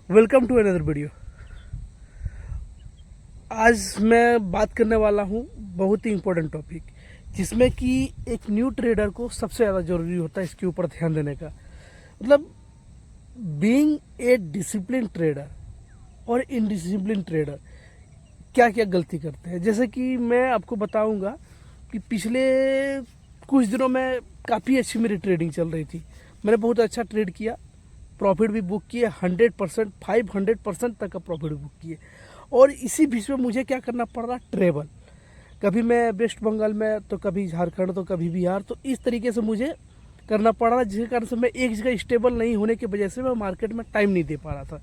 Welcome to another video. आज मैं बात करने वाला हूँ बहुत ही इम्पोर्टेंट टॉपिक, जिसमें कि एक न्यू ट्रेडर को सबसे ज़्यादा ज़रूरी होता है इसके ऊपर ध्यान देने का। मतलब बीइंग ए डिसिप्लिन ट्रेडर और इनडिसिप्लिन ट्रेडर क्या क्या गलती करते हैं। जैसे कि मैं आपको बताऊंगा कि पिछले कुछ दिनों में काफ़ी अच्छी मेरी ट्रेडिंग चल रही थी। मैंने बहुत अच्छा ट्रेड किया, प्रॉफिट भी बुक किए, 100% 500% तक का प्रॉफिट बुक किए। और इसी बीच में मुझे क्या करना पड़ रहा, ट्रेवल। कभी मैं वेस्ट बंगाल में, तो कभी झारखंड, तो कभी बिहार। तो इस तरीके से मुझे करना पड़ रहा, जिसके कारण से मैं एक जगह स्टेबल नहीं होने की वजह से मैं मार्केट में टाइम नहीं दे पा रहा था।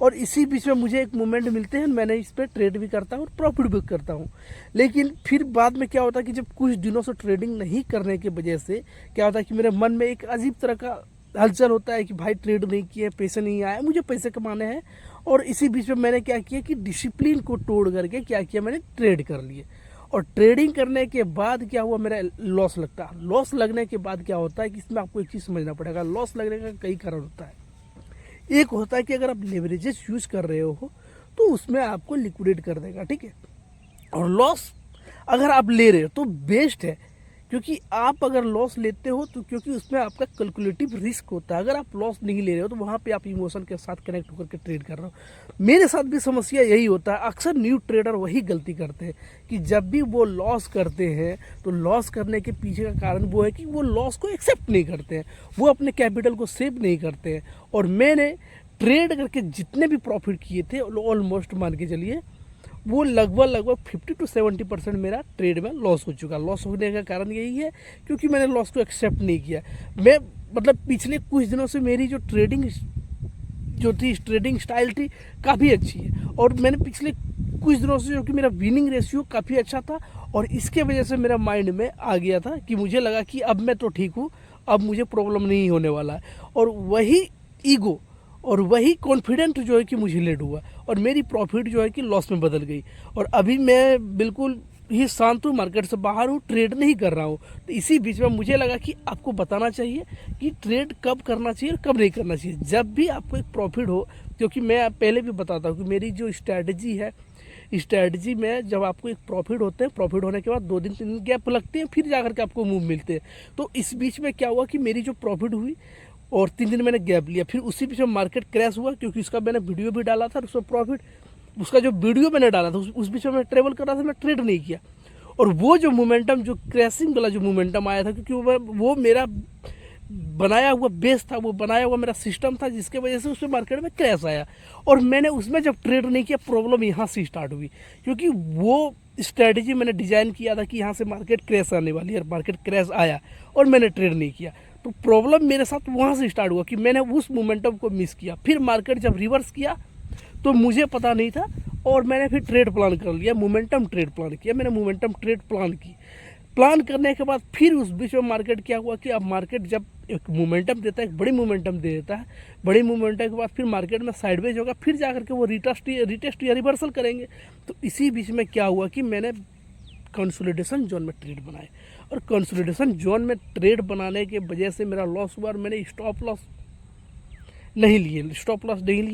और इसी बीच में मुझे एक मोमेंट मिलते हैं, मैंने इस पर ट्रेड भी करता हूँ और प्रॉफिट भी करता हूँ। लेकिन फिर बाद में क्या होता है कि जब कुछ दिनों से ट्रेडिंग नहीं करने की वजह से क्या होता है कि मेरे मन में एक अजीब तरह का हलचल होता है कि भाई ट्रेड नहीं किए, पैसे नहीं आए, मुझे पैसे कमाने हैं। और इसी बीच में मैंने क्या किया कि डिसिप्लिन को तोड़ करके क्या किया, मैंने ट्रेड कर लिए। और ट्रेडिंग करने के बाद क्या हुआ, मेरा लॉस लगता है। लॉस लगने के बाद क्या होता है कि इसमें आपको एक चीज़ समझना पड़ेगा। लॉस लगने का कई कारण होता है। एक होता है कि अगर आप लेवरेजेस यूज कर रहे हो तो उसमें आपको लिक्विडेट कर देगा, ठीक है। और लॉस अगर आप ले रहे हो तो बेस्ट है, क्योंकि आप अगर लॉस लेते हो तो क्योंकि उसमें आपका कैलकुलेटिव रिस्क होता है। अगर आप लॉस नहीं ले रहे हो तो वहाँ पे आप इमोशन के साथ कनेक्ट होकर के ट्रेड कर रहे हो। मेरे साथ भी समस्या यही होता है। अक्सर न्यू ट्रेडर वही गलती करते हैं कि जब भी वो लॉस करते हैं तो लॉस करने के पीछे का कारण वो है कि वो लॉस को एक्सेप्ट नहीं करते हैं, वो अपने कैपिटल को सेव नहीं करते हैं। और मैंने ट्रेड करके जितने भी प्रॉफिट किए थे ऑलमोस्ट मान के चलिए वो लगभग 50 to 70% मेरा ट्रेड में लॉस हो चुका। लॉस होने का कारण यही है क्योंकि मैंने लॉस को एक्सेप्ट नहीं किया। मैं मतलब पिछले कुछ दिनों से मेरी जो ट्रेडिंग स्टाइल थी काफ़ी अच्छी है। और मैंने पिछले कुछ दिनों से जो कि मेरा विनिंग रेशियो काफ़ी अच्छा था। और इसके वजह से मेरा माइंड में आ गया था कि मुझे लगा कि अब मैं तो ठीक हूँ, अब मुझे प्रॉब्लम नहीं होने वाला है। और वही ईगो और वही कॉन्फिडेंट जो है कि मुझे लेट हुआ और मेरी प्रॉफिट जो है कि लॉस में बदल गई। और अभी मैं बिल्कुल ही शांत हूँ, मार्केट से बाहर हूँ, ट्रेड नहीं कर रहा हूँ। तो इसी बीच में मुझे लगा कि आपको बताना चाहिए कि ट्रेड कब करना चाहिए और कब नहीं करना चाहिए। जब भी आपको एक प्रॉफिट हो, क्योंकि मैं पहले भी बताता हूँ कि मेरी जो स्ट्रैटेजी है, स्ट्रैटेजी में जब आपको एक प्रॉफिट होते हैं, प्रॉफिट होने के बाद 2 दिन 3 दिन गैप लगते हैं, फिर जाकर के आपको मूव मिलते हैं। तो इस बीच में क्या हुआ कि मेरी जो प्रॉफिट हुई और 3 दिन मैंने गैप लिया, फिर उसी बीच में मार्केट क्रैश हुआ, क्योंकि उसका मैंने वीडियो भी डाला था। उसका प्रॉफिट, उसका जो वीडियो मैंने डाला था उस बीच में मैं ट्रेवल कर रहा था, मैं ट्रेड नहीं किया। और वो जो मोमेंटम, जो क्रैशिंग वाला जो मोमेंटम आया था, क्योंकि वो मेरा बनाया हुआ बेस था, वो बनाया हुआ मेरा सिस्टम था, जिसके वजह से उसमें मार्केट में क्रैश आया। और मैंने उसमें जब ट्रेड नहीं किया, प्रॉब्लम यहाँ से स्टार्ट हुई, क्योंकि वो स्ट्रैटेजी मैंने डिजाइन किया था कि यहाँ से मार्केट क्रैश आने वाली है, मार्केट क्रैश आया और मैंने ट्रेड नहीं किया। तो प्रॉब्लम मेरे साथ वहाँ से स्टार्ट हुआ कि मैंने उस मोमेंटम को मिस किया। फिर मार्केट जब रिवर्स किया तो मुझे पता नहीं था और मैंने फिर ट्रेड प्लान कर लिया, मोमेंटम ट्रेड प्लान किया। मैंने मोमेंटम ट्रेड प्लान करने के बाद फिर उस बीच में मार्केट क्या हुआ कि अब मार्केट जब एक मोमेंटम देता है, एक बड़ी मोमेंटम दे देता है, बड़ी मोमेंटम के बाद फिर मार्केट में साइडवेज होगा, फिर जाकर के वो रिटेस्ट या रिवर्सल करेंगे। तो इसी बीच में क्या हुआ कि मैंने कंसोलिडेशन जोन में ट्रेड बनाए। और कंसोलिडेशन जोन में ट्रेड बनाने के वजह से मेरा लॉस हुआ और मैंने स्टॉप लॉस नहीं लिए।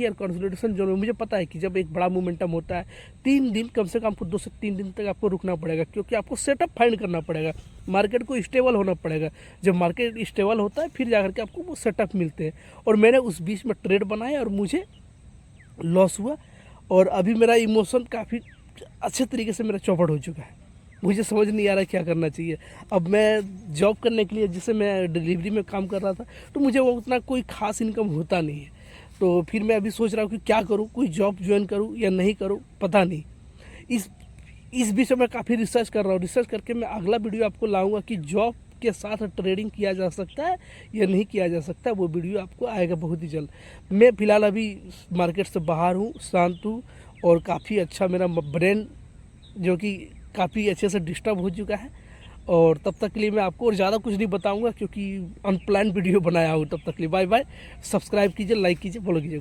और कंसोलिडेशन जोन में मुझे पता है कि जब एक बड़ा मोमेंटम होता है, 3 दिन कम से कम आपको 2 से 3 दिन तक आपको रुकना पड़ेगा, क्योंकि आपको सेटअप फाइंड करना पड़ेगा, मार्केट को स्टेबल होना पड़ेगा। जब मार्केट स्टेबल होता है फिर जाकर के आपको वो सेटअप मिलते हैं। और मैंने उस बीच में ट्रेड बनाया और मुझे लॉस हुआ। और अभी मेरा इमोशन काफ़ी अच्छे तरीके से मेरा चौपट हो चुका है। मुझे समझ नहीं आ रहा क्या करना चाहिए। अब मैं जॉब करने के लिए, जिससे मैं डिलीवरी में काम कर रहा था, तो मुझे वो उतना कोई खास इनकम होता नहीं है। तो फिर मैं अभी सोच रहा हूँ कि क्या करूँ, कोई जॉब ज्वाइन करूँ या नहीं करूँ, पता नहीं। इस विषय में काफ़ी रिसर्च कर रहा हूँ। रिसर्च करके मैं अगला वीडियो आपको लाऊंगा कि जॉब के साथ ट्रेडिंग किया जा सकता है या नहीं किया जा सकता। वो वीडियो आपको आएगा बहुत ही जल्द। मैं फ़िलहाल अभी मार्केट से बाहर हूँ, शांत हूँ और काफ़ी अच्छा मेरा ब्रेन जो कि काफ़ी अच्छे से डिस्टर्ब हो चुका है। और तब तक के लिए मैं आपको और ज़्यादा कुछ नहीं बताऊंगा, क्योंकि अनप्लान वीडियो बनाया हूँ। तब तक के लिए बाय बाय। सब्सक्राइब कीजिए, लाइक कीजिए, फॉलो कीजिए।